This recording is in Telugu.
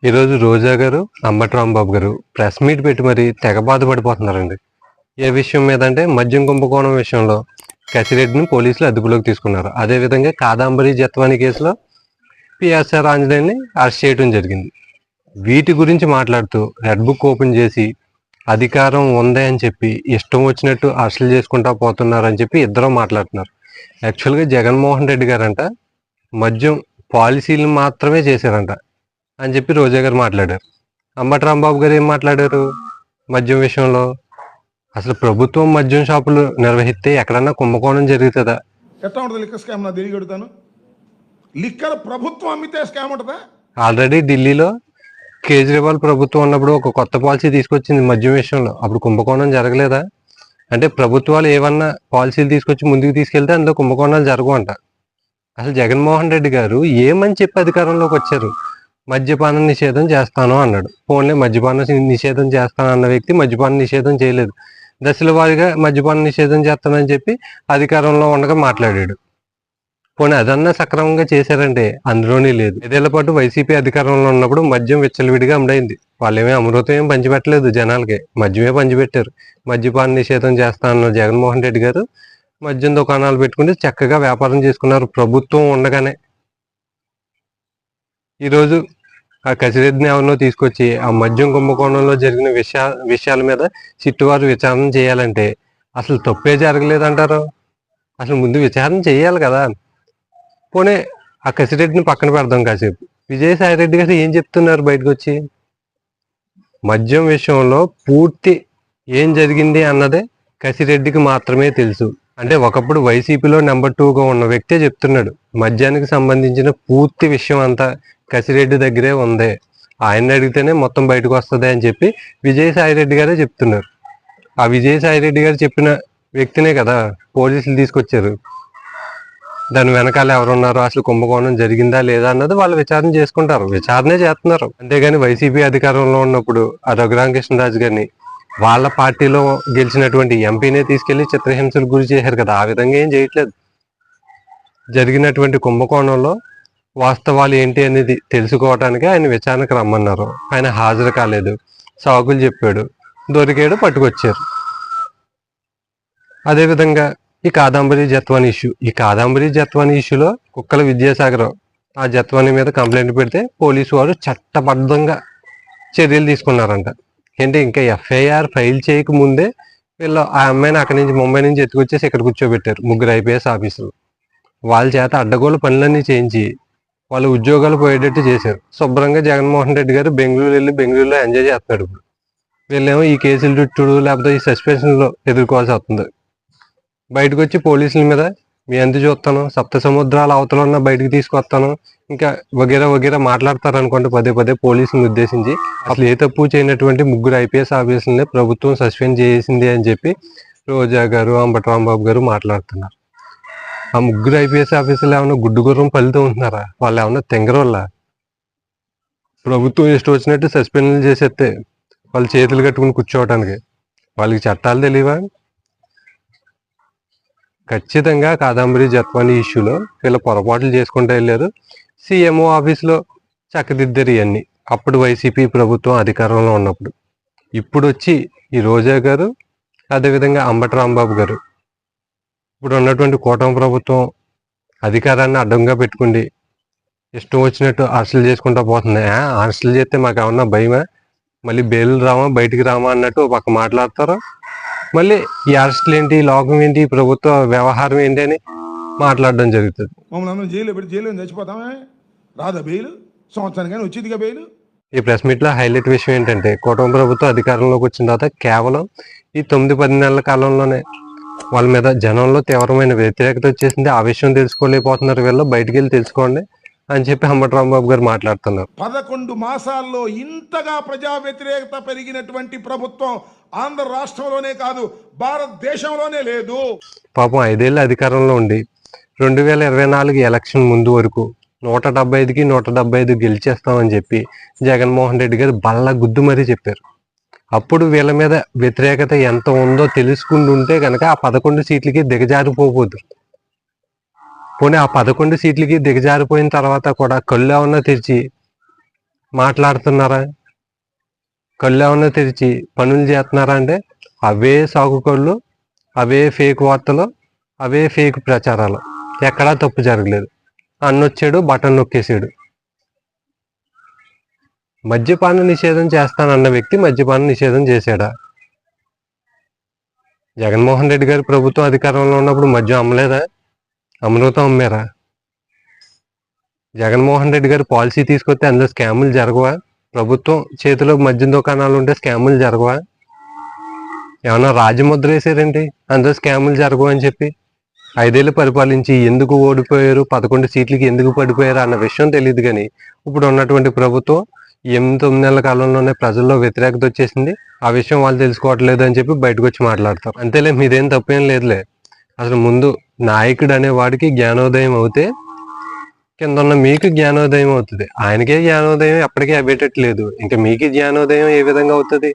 ఈరోజు రోజా గారు, అంబటి రాంబాబు గారు ప్రెస్ మీట్ పెట్టి మరి తెగ బాధపడిపోతున్నారండి. ఏ విషయం మీద అంటే మద్యం కుంభకోణం విషయంలో కసిరెడ్డిని పోలీసులు అదుపులోకి తీసుకున్నారు. అదేవిధంగా కాదాంబరి జత్వాని కేసులో పిఎస్ఆర్ ఆంజనేయుని అరెస్ట్ చేయడం జరిగింది. వీటి గురించి మాట్లాడుతూ రెడ్ బుక్ ఓపెన్ చేసి అధికారం ఉంది అని చెప్పి ఇష్టం వచ్చినట్టు అరెస్టులు చేసుకుంటా పోతున్నారని చెప్పి ఇద్దరు మాట్లాడుతున్నారు. యాక్చువల్గా జగన్మోహన్ రెడ్డి గారంట మద్యం పాలసీలు మాత్రమే చేశారంట అని చెప్పి రోజా గారు మాట్లాడారు. అంబటి రాంబాబు గారు ఏం మాట్లాడారు మద్యం విషయంలో? అసలు ప్రభుత్వం మద్యం షాపులు నిర్వహిస్తే ఎక్కడన్నా కుంభకోణం జరుగుతుందా? ఎట్లా ఉంటుంది లిక్కర్ స్కామ్? నా తిరిగి అడుగుతాను. లిక్కర్ ప్రభుత్వం అమ్మితే స్కామ్ ఉంటుందా? ఆల్రెడీ ఢిల్లీలో కేజ్రీవాల్ ప్రభుత్వం ఉన్నప్పుడు ఒక కొత్త పాలసీ తీసుకొచ్చింది మద్యం విషయంలో. అప్పుడు కుంభకోణం జరగలేదా? అంటే ప్రభుత్వాలు ఏమన్నా పాలసీలు తీసుకొచ్చి ముందుకు తీసుకెళ్తే అందులో కుంభకోణాలు జరగవంట. అసలు జగన్మోహన్ రెడ్డి గారు ఏమని చెప్పి అధికారంలోకి వచ్చారు? మద్యపాన నిషేధం చేస్తాను అన్నాడు. పోన్లే, మద్యపాన నిషేధం చేస్తాను అన్న వ్యక్తి మద్యపాన నిషేధం చేయలేదు. దశల వారీగా మద్యపాన నిషేధం చేస్తానని చెప్పి అధికారంలో ఉండగా మాట్లాడాడు. పోనీ అదన్నా సక్రమంగా చేశారంటే అందులోనే లేదు. 5 ఏళ్ల పాటు వైసీపీ అధికారంలో ఉన్నప్పుడు మద్యం విచ్చలవిడిగా అమ్ముడైంది. వాళ్ళేమీ అమృతం ఏం పంచిపెట్టలేదు, జనాలకి మద్యమే పంచిపెట్టారు. మద్యపాన నిషేధం చేస్తానన్న జగన్మోహన్ రెడ్డి గారు మద్యం దుకాణాలు పెట్టుకుంటే చక్కగా వ్యాపారం చేసుకున్నారు ప్రభుత్వం ఉండగానే. ఈరోజు ఆ కసిరెడ్డిని ఎవరినో తీసుకొచ్చి ఆ మద్యం కుంభకోణంలో జరిగిన విషయాల మీద సిట్టువారు విచారణ చేయాలంటే అసలు తప్పే జరగలేదంటారు. అసలు ముందు విచారణ చేయాలి కదా. పోనీ ఆ కసిరెడ్డిని పక్కన పెడదాం కాసేపు. విజయసాయి రెడ్డి గారు ఏం చెప్తున్నారు బయటకు వచ్చి? మద్యం విషయంలో పూర్తి ఏం జరిగింది అన్నదే కసిరెడ్డికి మాత్రమే తెలుసు. అంటే ఒకప్పుడు వైసీపీలో నెంబర్ 2గా ఉన్న వ్యక్తే చెప్తున్నాడు మద్యానికి సంబంధించిన పూర్తి విషయం అంతా కసిరెడ్డి దగ్గరే ఉంది, ఆయన అడిగితేనే మొత్తం బయటకు వస్తుంది అని చెప్పి విజయసాయి రెడ్డి గారే చెప్తున్నారు. ఆ విజయసాయి రెడ్డి గారు చెప్పిన వ్యక్తినే కదా పోలీసులు తీసుకొచ్చారు. దాని వెనకాల ఎవరున్నారో, అసలు కుంభకోణం జరిగిందా లేదా అన్నది వాళ్ళు విచారణ చేసుకుంటారు, విచారణే చేస్తున్నారు. అంతేగాని వైసీపీ అధికారంలో ఉన్నప్పుడు ఆ రఘురామకృష్ణరాజు గారిని వాళ్ళ పార్టీలో గెలిచినటువంటి ఎంపీనే తీసుకెళ్లి చిత్రహింసలకు గురి చేశారు కదా. ఆ విధంగా ఏం చేయట్లేదు. జరిగినటువంటి కుంభకోణంలో వాస్తవాలు ఏంటి అనేది తెలుసుకోవటానికి ఆయన విచారణకు రమ్మన్నారు. ఆయన హాజరు కాలేదు, సాకులు చెప్పాడు, దొరికాడు, పట్టుకొచ్చారు. అదేవిధంగా ఈ కాదాంబరి జత్వాని ఇష్యూ. ఈ కాదాంబరి జత్వాని ఇష్యూలో కుక్కల విద్యాసాగర్ ఆ జత్వాని మీద కంప్లైంట్ పెడితే పోలీసు వారు చట్టబద్ధంగా చర్యలు తీసుకున్నారంట. ఏంటి, ఇంకా ఎఫ్ఐఆర్ ఫైల్ చేయక ముందే వీళ్ళు ఆ అమ్మాయిని అక్కడి నుంచి ముంబై నుంచి ఎత్తుకొచ్చేసి ఇక్కడ కూర్చోబెట్టారు. 3 IPS ఆఫీసులు. వాళ్ళ చేత అడ్డగోలు పనులన్నీ చేయించి వాళ్ళ ఉద్యోగాలు పోయేటట్టు చేశారు. శుభ్రంగా జగన్మోహన్ రెడ్డి గారు బెంగళూరు వెళ్ళి బెంగళూరులో ఎంజాయ్ చేస్తున్నాడు. ఇప్పుడు వీళ్ళేమో ఈ కేసులు చుట్టూ లేకపోతే ఈ సస్పెన్షన్లో ఎదుర్కోవాల్సి వస్తుంది. బయటకు వచ్చి పోలీసుల మీద మీ ఎంత చూస్తాను, సప్త సముద్రాల అవతల ఉన్న బయటకు తీసుకొస్తాను, ఇంకా వగేరా వగేరా మాట్లాడతారు అనుకుంటే పదే పోలీసులను ఉద్దేశించి అసలు ఏ తప్పు చేయనటువంటి 3 IPS ఆఫీసులనే ప్రభుత్వం సస్పెండ్ చేసింది అని చెప్పి రోజా గారు, అంబటి రాంబాబు గారు మాట్లాడుతున్నారు. ఆ 3 IPS ఆఫీసులు ఏమన్నా గుడ్డు గుర్రం ఫలితం ఉంటున్నారా? వాళ్ళు ఏమన్నా తెంగరోళ్ళ? ప్రభుత్వం ఇష్టం వచ్చినట్టు సస్పెండ్ చేసేస్తే వాళ్ళు చేతులు కట్టుకుని కూర్చోవటానికి వాళ్ళకి చట్టాలు తెలియవా? ఖచ్చితంగా కాదాంబరి జత్వాని ఇష్యూలో వీళ్ళు పొరపాట్లు చేసుకుంటూ వెళ్ళారు. CMO ఆఫీసులో చక్కదిద్దరు ఇవన్నీ అప్పుడు వైసీపీ ప్రభుత్వం అధికారంలో ఉన్నప్పుడు. ఇప్పుడు వచ్చి ఈ రోజా గారు, అదేవిధంగా అంబటి రాంబాబు గారు ఇప్పుడు ఉన్నటువంటి కూటమి ప్రభుత్వం అధికారాన్ని అడ్డంగా పెట్టుకుండి ఇష్టం వచ్చినట్టు అరెస్టులు చేసుకుంటూ పోతుంది. అరెస్టులు చేస్తే మాకు ఏమన్నా భయమా? మళ్ళీ బెయిల్ రామా, బయటికి రామా అన్నట్టు పక్క మాట్లాడతారు. మళ్ళీ ఈ అరెస్టులు ఏంటి, లోకం ఏంటి, ప్రభుత్వ వ్యవహారం ఏంటి అని మాట్లాడడం జరుగుతుంది. మమ్మల్ని అందరం జైల్లో పెట్టి జైల్లో చచ్చిపోతామే, రాదా బెయిల్? సంవత్సరానికైనా వచ్చిందిగా బెయిల్. ఈ ప్రెస్ మీట్లో హైలైట్ విషయం ఏంటంటే కూటమి ప్రభుత్వం అధికారంలోకి వచ్చిన తర్వాత కేవలం ఈ 9-10 నెలల కాలంలోనే వాళ్ళ మీద జనంలో తీవ్రమైన వ్యతిరేకత వచ్చేసింది. ఆ విషయం తెలుసుకోలేకపోతున్నారు వీళ్ళు. బయటికి వెళ్ళి తెలుసుకోండి అని చెప్పి అంబటి రాంబాబు గారు మాట్లాడుతున్నారు. 11 మాసాల్లో ఇంతగా ప్రజా వ్యతిరేకత పెరిగినటువంటి ప్రభుత్వం ఆంధ్ర రాష్ట్రంలోనే కాదు, భారతదేశంలోనే లేదు. పాపం 5 ఏళ్ళు అధికారంలో ఉండి 2024 ఎలక్షన్ ముందు వరకు 175కి 175 గెలిచేస్తామని చెప్పి జగన్మోహన్ రెడ్డి గారు బల్ల గుద్దు మరీ చెప్పారు. అప్పుడు వీళ్ళ మీద వ్యతిరేకత ఎంత ఉందో తెలుసుకుంటుంటే కనుక ఆ 11 సీట్లకి దిగజారిపోవద్దు. పోనీ ఆ 11 సీట్లకి దిగజారిపోయిన తర్వాత కూడా కళ్ళు ఏమన్నా తెరిచి మాట్లాడుతున్నారా? కళ్ళు ఏమన్నా తెరిచి పనులు చేస్తున్నారా అంటే అవే సాకు కళ్ళు, అవే ఫేక్ వార్తలు, అవే ఫేక్ ప్రచారాలు. ఎక్కడా తప్పు జరగలేదు. అన్నొచ్చాడు, బటన్ నొక్కేసాడు. మద్యపాన నిషేధం చేస్తానన్న వ్యక్తి మద్యపాన నిషేధం చేశాడా? జగన్మోహన్ రెడ్డి గారి ప్రభుత్వం అధికారంలో ఉన్నప్పుడు మద్యం అమ్మలేదా? అమృతం అమ్మారా? జగన్మోహన్ రెడ్డి గారు పాలసీ తీసుకొస్తే అందులో స్కాములు జరగవా? ప్రభుత్వం చేతిలో మద్యం దుకాణాలు ఉంటే స్కాములు జరగవా? ఏమన్నా రాజముద్ర వేసారేంటి అందులో స్కాములు జరగవు అని చెప్పి? 5 ఏళ్ళు పరిపాలించి ఎందుకు ఓడిపోయారు, 11 సీట్లకి ఎందుకు పడిపోయారు అన్న విషయం తెలియదు. కానీ ఇప్పుడు ఉన్నటువంటి ప్రభుత్వం 8-9 నెలల కాలంలోనే ప్రజల్లో వ్యతిరేకత వచ్చేసింది. ఆ విషయం వాళ్ళు తెలుసుకోవట్లేదు అని చెప్పి బయటకు వచ్చి మాట్లాడతారు. అంతేలే, మీదేం తప్పేం లేదులే. అసలు ముందు నాయకుడు అనే వాడికి జ్ఞానోదయం అవుతే కింద ఉన్న మీకు జ్ఞానోదయం అవుతుంది. ఆయనకే జ్ఞానోదయం ఎప్పటికీ అయ్యేటట్లేదు. ఇంకా మీకు జ్ఞానోదయం ఏ విధంగా అవుతుంది?